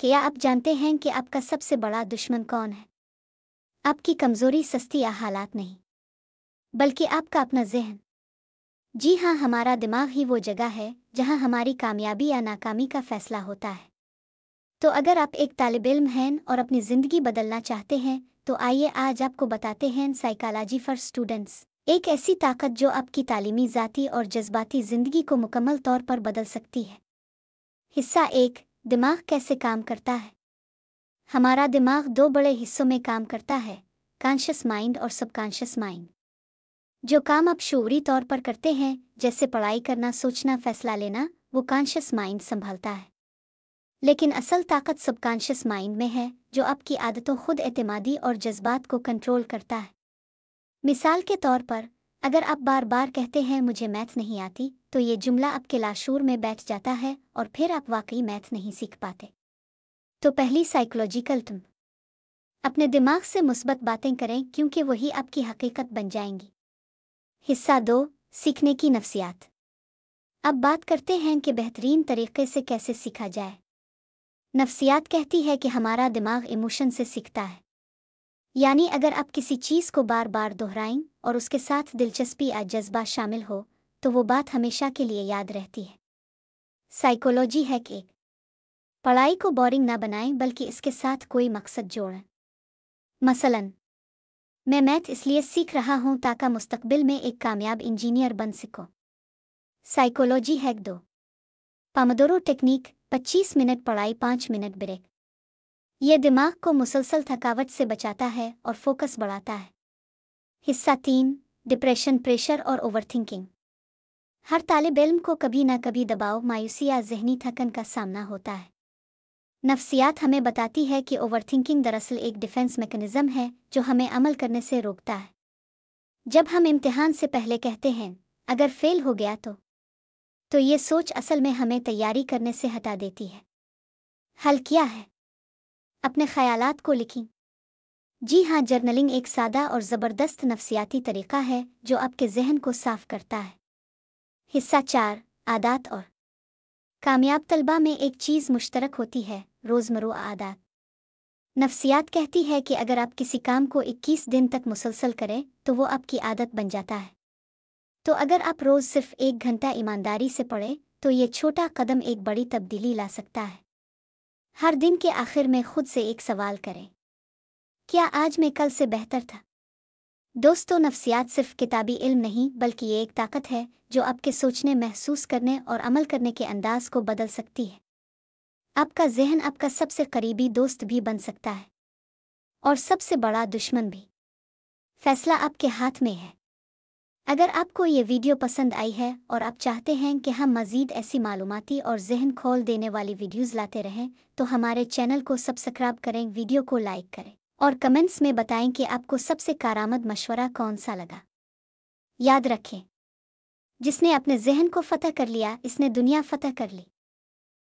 क्या आप जानते हैं कि आपका सबसे बड़ा दुश्मन कौन है? आपकी कमजोरी, सस्ती या हालात नहीं, बल्कि आपका अपना ज़हन। जी हाँ, हमारा दिमाग ही वो जगह है जहाँ हमारी कामयाबी या नाकामी का फैसला होता है। तो अगर आप एक तालिब इल्म हैं और अपनी ज़िंदगी बदलना चाहते हैं, तो आइए आज आपको बताते हैं साइकोलॉजी फॉर स्टूडेंट्स, एक ऐसी ताकत जो आपकी तालीमी, ज़ाती और जज्बाती ज़िंदगी को मुकम्मल तौर पर बदल सकती है। हिस्सा 1, दिमाग कैसे काम करता है। हमारा दिमाग दो बड़े हिस्सों में काम करता है, कॉन्शियस माइंड और सबकॉन्शियस माइंड। जो काम आप शऊरी तौर पर करते हैं, जैसे पढ़ाई करना, सोचना, फैसला लेना, वो कॉन्शियस माइंड संभालता है। लेकिन असल ताकत सबकॉन्शियस माइंड में है, जो आपकी आदतों, खुद एतमादी और जज्बात को कंट्रोल करता है। मिसाल के तौर पर, अगर आप बार बार कहते हैं मुझे मैथ नहीं आती, तो ये जुमला आपके लाशूर में बैठ जाता है और फिर आप वाकई मैथ नहीं सीख पाते। तो पहली साइकोलॉजिकल तुम अपने दिमाग से मुस्बत बातें करें, क्योंकि वही आपकी हकीकत बन जाएंगी। हिस्सा 2, सीखने की नफ्सियात। अब बात करते हैं कि बेहतरीन तरीके से कैसे सीखा जाए। नफ्सियात कहती है कि हमारा दिमाग इमोशन से सीखता है। यानी अगर आप किसी चीज़ को बार बार दोहराएं और उसके साथ दिलचस्पी या जज्बा शामिल हो, तो वो बात हमेशा के लिए याद रहती है। साइकोलॉजी है कि पढ़ाई को बोरिंग ना बनाएं, बल्कि इसके साथ कोई मकसद जोड़ें। मसलन, मैं मैथ इसलिए सीख रहा हूं ताकि मुस्तकबिल में एक कामयाब इंजीनियर बन सकूं। साइकोलॉजी हैक 2, पामोडोरो टेक्निक, 25 मिनट पढ़ाई, 5 मिनट ब्रेक। यह दिमाग को मुसलसल थकावट से बचाता है और फोकस बढ़ाता है। हिस्सा 3, डिप्रेशन, प्रेशर और ओवरथिंकिंग। हर तालिब इल्म को कभी ना कभी दबाव, मायूसी या जहनी थकन का सामना होता है। नफ्सियात हमें बताती है कि ओवरथिंकिंग दरअसल एक डिफेंस मैकेनिज्म है जो हमें अमल करने से रोकता है। जब हम इम्तिहान से पहले कहते हैं अगर फेल हो गया तो ये सोच असल में हमें तैयारी करने से हटा देती है। हल क्या है? अपने ख़यालात को लिखें। जी हाँ, जर्नलिंग एक सादा और ज़बरदस्त नफ्सियाती तरीका है जो आपके जहन को साफ करता है। हिस्सा 4, आदत और कामयाब तलबा में एक चीज़ मुश्तरक होती है, रोज़मर्रा आदत। नफ्सियात कहती है कि अगर आप किसी काम को 21 दिन तक मुसलसल करें तो वो आपकी आदत बन जाता है। तो अगर आप रोज़ सिर्फ 1 घंटा ईमानदारी से पढ़ें, तो ये छोटा कदम एक बड़ी तब्दीली ला सकता है। हर दिन के आखिर में खुद से एक सवाल करें, क्या आज मैं कल से बेहतर था? दोस्तों, नफ्सियात सिर्फ किताबी इल्म नहीं, बल्कि ये एक ताकत है जो आपके सोचने, महसूस करने और अमल करने के अंदाज को बदल सकती है। आपका जहन आपका सबसे करीबी दोस्त भी बन सकता है और सबसे बड़ा दुश्मन भी। फैसला आपके हाथ में है। अगर आपको ये वीडियो पसंद आई है और आप चाहते हैं कि हम मज़ीद ऐसी मालूमाती और जहन खोल देने वाली वीडियोज़ लाते रहें, तो हमारे चैनल को सब्सक्राइब करें, वीडियो को लाइक करें और कमेंट्स में बताएं कि आपको सबसे कारआमद मशवरा कौन सा लगा। याद रखें, जिसने अपने जहन को फतह कर लिया, इसने दुनिया फतह कर ली।